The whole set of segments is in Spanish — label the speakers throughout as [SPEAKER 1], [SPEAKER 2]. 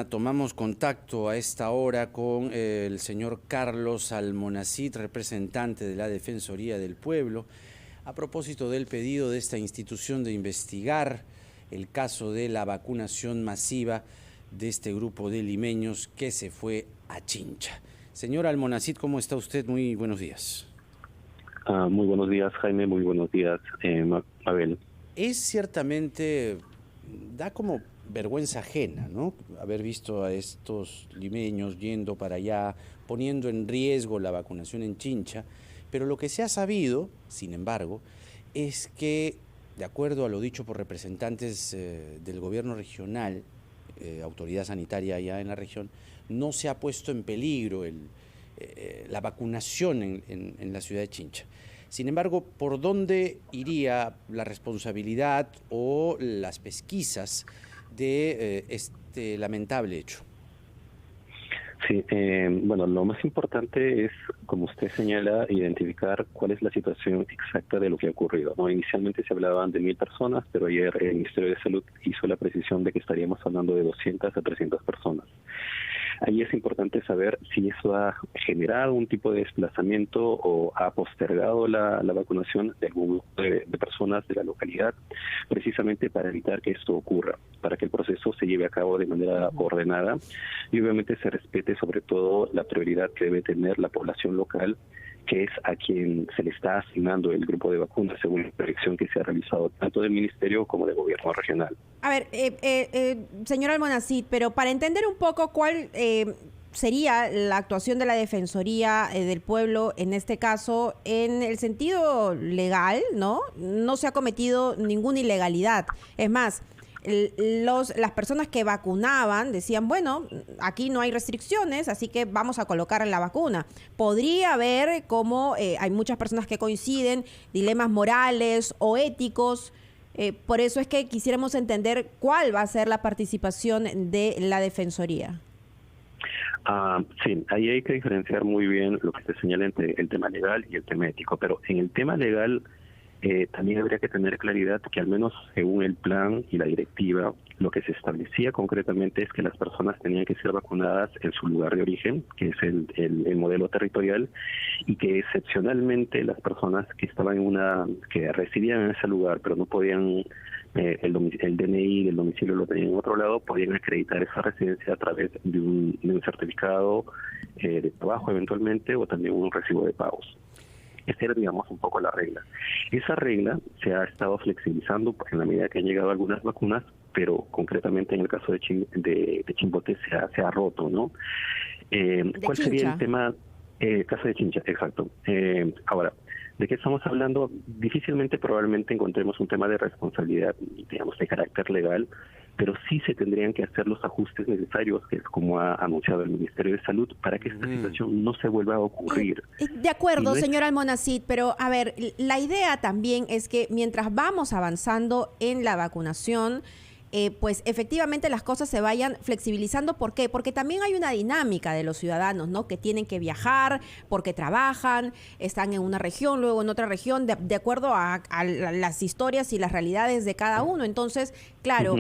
[SPEAKER 1] Tomamos contacto a esta hora con el señor Carlos Almonacid, representante de la Defensoría del Pueblo, a propósito del pedido de esta institución de investigar el caso de la vacunación masiva de este grupo de limeños que se fue a Chincha. Señor Almonacid, ¿cómo está usted? Muy buenos días.
[SPEAKER 2] Muy buenos días, Jaime. Muy buenos días, Mabel.
[SPEAKER 1] Es ciertamente, da como vergüenza ajena, ¿no? Haber visto a estos limeños yendo para allá, poniendo en riesgo la vacunación en Chincha, pero lo que se ha sabido, sin embargo, es que, de acuerdo a lo dicho por representantes del gobierno regional, autoridad sanitaria allá en la región, no se ha puesto en peligro la vacunación en la ciudad de Chincha. Sin embargo, ¿por dónde iría la responsabilidad o las pesquisas de este lamentable hecho?
[SPEAKER 2] Sí, bueno, lo más importante es, como usted señala, identificar cuál es la situación exacta de lo que ha ocurrido, ¿no? Inicialmente se hablaban de 1.000 personas, pero ayer el Ministerio de Salud hizo la precisión de que estaríamos hablando de 200 a 300 personas. Ahí es importante saber si eso ha generado un tipo de desplazamiento o ha postergado la vacunación de algún grupo de personas de la localidad, precisamente para evitar que esto ocurra, para que el proceso se lleve a cabo de manera ordenada y obviamente se respete sobre todo la prioridad que debe tener la población local, que es a quien se le está asignando el grupo de vacunas según la proyección que se ha realizado tanto del Ministerio como del Gobierno regional.
[SPEAKER 3] A ver, señor Almonacid, pero para entender un poco cuál sería la actuación de la Defensoría del Pueblo en este caso, en el sentido legal, ¿no? No se ha cometido ninguna ilegalidad. Es más, las personas que vacunaban decían, bueno, aquí no hay restricciones, así que vamos a colocar la vacuna. Podría haber, como hay muchas personas que coinciden, dilemas morales o éticos. Por eso es que quisiéramos entender cuál va a ser la participación de la Defensoría.
[SPEAKER 2] Sí, ahí hay que diferenciar muy bien lo que se señala entre el tema legal y el tema ético, pero en el tema legal también habría que tener claridad que al menos según el plan y la directiva, lo que se establecía concretamente es que las personas tenían que ser vacunadas en su lugar de origen, que es el modelo territorial, y que excepcionalmente las personas que estaban que residían en ese lugar, pero no podían, el DNI del domicilio lo tenían en otro lado, podían acreditar esa residencia a través de un certificado de trabajo eventualmente o también un recibo de pagos. Esa era, digamos, un poco la regla. Esa regla se ha estado flexibilizando en la medida que han llegado algunas vacunas, pero concretamente en el caso de Chimbote se ha roto, ¿no? ¿Cuál sería el tema? Caso de Chincha, exacto. Ahora, ¿de qué estamos hablando? Difícilmente probablemente encontremos un tema de responsabilidad, digamos, de carácter legal, pero sí se tendrían que hacer los ajustes necesarios, que es como ha anunciado el Ministerio de Salud, para que esta situación no se vuelva a ocurrir.
[SPEAKER 3] De acuerdo, señor Almonacid, pero a ver, la idea también es que mientras vamos avanzando en la vacunación, pues efectivamente las cosas se vayan flexibilizando. ¿Por qué? Porque también hay una dinámica de los ciudadanos, ¿no? Que tienen que viajar porque trabajan, están en una región, luego en otra región, de acuerdo a las historias y las realidades de cada uno. Entonces, claro,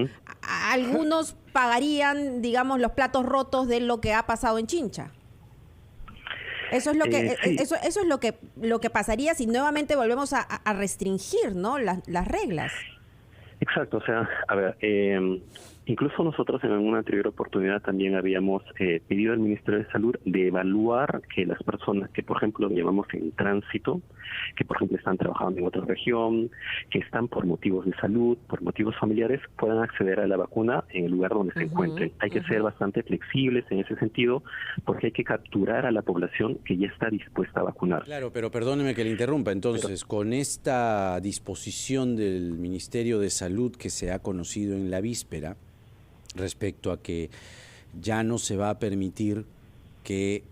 [SPEAKER 3] algunos pagarían, digamos, los platos rotos de lo que ha pasado en Chincha. Eso es lo que
[SPEAKER 2] sí.
[SPEAKER 3] eso es lo que pasaría si nuevamente volvemos a restringir, ¿no? Las reglas.
[SPEAKER 2] Exacto, o sea, a ver, incluso nosotros en alguna anterior oportunidad también habíamos pedido al Ministerio de Salud de evaluar que las personas que, por ejemplo, llamamos en tránsito, que por ejemplo están trabajando en otra región, que están por motivos de salud, por motivos familiares, puedan acceder a la vacuna en el lugar donde se encuentren. Hay que ser bastante flexibles en ese sentido, porque hay que capturar a la población que ya está dispuesta a vacunar.
[SPEAKER 1] Claro, pero perdóneme que le interrumpa. Entonces, con esta disposición del Ministerio de Salud que se ha conocido en la víspera, respecto a que ya no se va a permitir que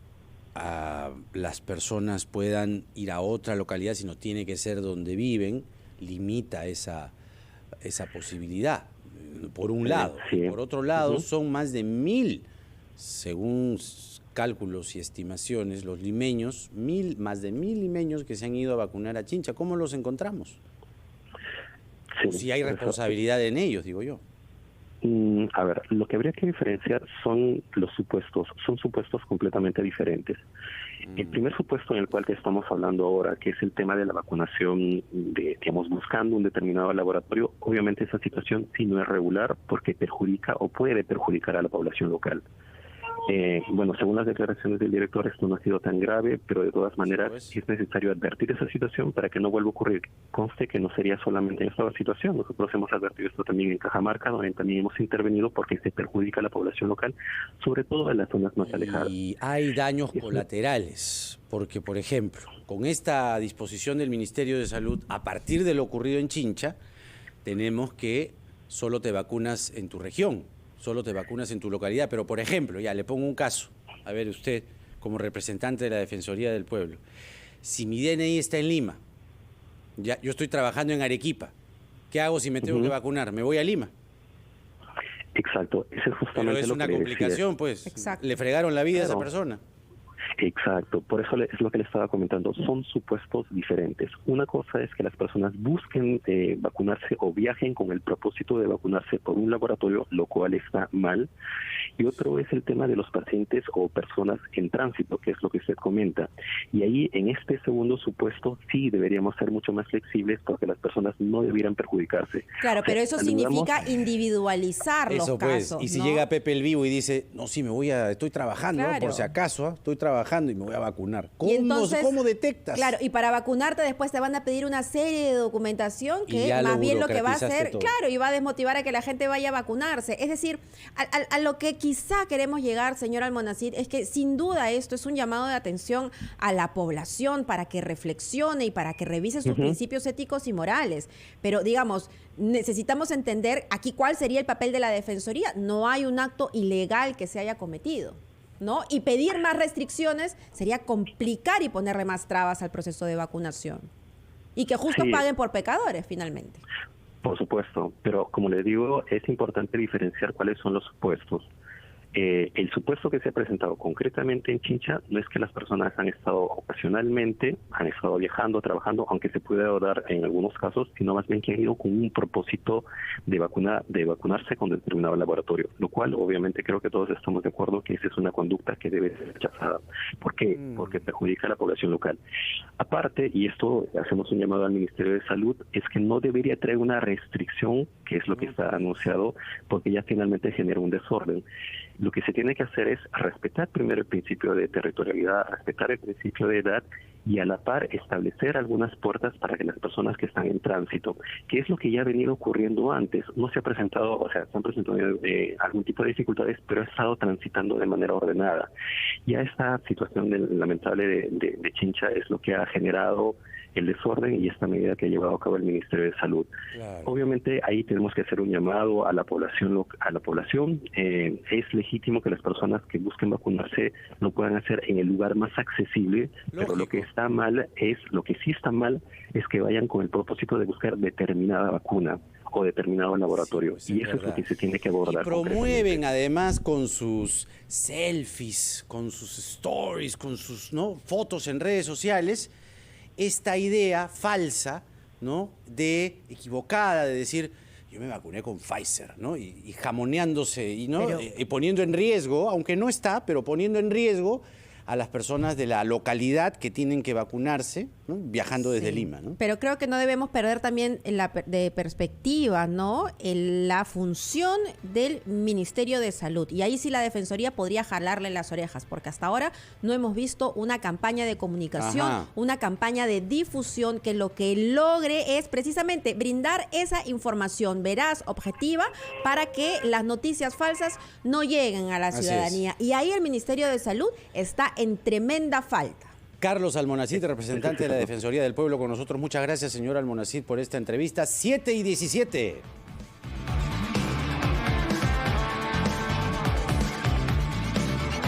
[SPEAKER 1] las personas puedan ir a otra localidad, sino tiene que ser donde viven, limita esa posibilidad, por un lado.
[SPEAKER 2] Sí.
[SPEAKER 1] Por otro lado, son más de 1.000, según cálculos y estimaciones, los limeños, más de 1.000 limeños que se han ido a vacunar a Chincha. ¿Cómo los encontramos?
[SPEAKER 2] Sí,
[SPEAKER 1] si hay responsabilidad en ellos, digo yo.
[SPEAKER 2] A ver, lo que habría que diferenciar son los supuestos, son supuestos completamente diferentes. El primer supuesto en el cual te estamos hablando ahora, que es el tema de la vacunación, digamos, buscando un determinado laboratorio, obviamente esa situación sí no es regular porque perjudica o puede perjudicar a la población local. Bueno, según las declaraciones del director, esto no ha sido tan grave, pero de todas maneras es necesario advertir esa situación para que no vuelva a ocurrir. Conste que no sería solamente en esta situación, nosotros hemos advertido esto también en Cajamarca, donde también hemos intervenido porque se perjudica a la población local, sobre todo en las zonas más alejadas.
[SPEAKER 1] Y hay daños colaterales, porque, por ejemplo, con esta disposición del Ministerio de Salud, a partir de lo ocurrido en Chincha, tenemos que solo te vacunas en tu región, solo te vacunas en tu localidad. Pero, por ejemplo, ya le pongo un caso, a ver usted, como representante de la Defensoría del Pueblo, si mi DNI está en Lima, ya, yo estoy trabajando en Arequipa, ¿qué hago si me tengo que vacunar? ¿Me voy a Lima?
[SPEAKER 2] Exacto, ese es justamente
[SPEAKER 1] pero es una complicación, pues.
[SPEAKER 3] Exacto.
[SPEAKER 1] Le fregaron la vida a esa persona.
[SPEAKER 2] Exacto, por eso es lo que le estaba comentando, son supuestos diferentes. Una cosa es que las personas busquen vacunarse o viajen con el propósito de vacunarse por un laboratorio, lo cual está mal, y otro es el tema de los pacientes o personas en tránsito, que es lo que usted comenta. Y ahí, en este segundo supuesto, sí deberíamos ser mucho más flexibles porque las personas no debieran perjudicarse.
[SPEAKER 3] Claro, pero eso significa individualizar los casos,
[SPEAKER 1] y si
[SPEAKER 3] ¿no?
[SPEAKER 1] llega Pepe el Vivo y dice, no, sí, estoy trabajando,
[SPEAKER 3] claro,
[SPEAKER 1] por si acaso, estoy trabajando y me voy a vacunar. ¿Cómo detectas?
[SPEAKER 3] Claro, y para vacunarte después te van a pedir una serie de documentación que más bien lo que va a hacer,
[SPEAKER 1] todo.
[SPEAKER 3] Claro, y va a desmotivar a que la gente vaya a vacunarse. Es decir, a lo que quizá queremos llegar, señor Almonacid, es que sin duda esto es un llamado de atención a la población para que reflexione y para que revise sus principios éticos y morales. Pero, digamos, necesitamos entender aquí cuál sería el papel de la Defensoría. No hay un acto ilegal que se haya cometido, ¿no? Y pedir más restricciones sería complicar y ponerle más trabas al proceso de vacunación. Y que justo paguen por pecadores, finalmente.
[SPEAKER 2] Por supuesto, pero como le digo, es importante diferenciar cuáles son los supuestos. El supuesto que se ha presentado concretamente en Chincha no es que las personas han estado ocasionalmente, han estado viajando, trabajando, aunque se puede dar en algunos casos, sino más bien que han ido con un propósito de vacunarse con determinado laboratorio, lo cual obviamente creo que todos estamos de acuerdo que esa es una conducta que debe ser rechazada. ¿Por qué? Porque perjudica a la población local. Aparte, y esto hacemos un llamado al Ministerio de Salud, es que no debería traer una restricción, que es lo que está anunciado, porque ya finalmente genera un desorden. Lo que se tiene que hacer es respetar primero el principio de territorialidad, respetar el principio de edad y a la par establecer algunas puertas para que las personas que están en tránsito, que es lo que ya ha venido ocurriendo antes, no se ha presentado, o sea, se han presentado algún tipo de dificultades, pero ha estado transitando de manera ordenada. Ya esta situación lamentable de Chincha es lo que ha generado el desorden y esta medida que ha llevado a cabo el Ministerio de Salud. Claro. Obviamente ahí tenemos que hacer un llamado a la población. Es legítimo que las personas que busquen vacunarse lo puedan hacer en el lugar más accesible, pero lo que sí está mal es que vayan con el propósito de buscar determinada vacuna o determinado laboratorio, y eso es lo que se tiene que abordar.
[SPEAKER 1] Y promueven además con sus selfies, con sus stories, con sus fotos en redes sociales, esta idea falsa, ¿no?, equivocada de decir, yo me vacuné con Pfizer, ¿no?, y jamoneándose y poniendo en riesgo, aunque no está, pero poniendo en riesgo a las personas de la localidad que tienen que vacunarse, ¿no?, viajando desde Lima, ¿no?
[SPEAKER 3] Pero creo que no debemos perder también de perspectiva, ¿no?, la función del Ministerio de Salud. Y ahí sí la Defensoría podría jalarle las orejas, porque hasta ahora no hemos visto una campaña de comunicación, una campaña de difusión que lo que logre es precisamente brindar esa información veraz, objetiva, para que las noticias falsas no lleguen a la ciudadanía. Y ahí el Ministerio de Salud está en tremenda falta.
[SPEAKER 1] Carlos Almonacid, representante de la Defensoría del Pueblo con nosotros. Muchas gracias, señor Almonacid, por esta entrevista. 7:17.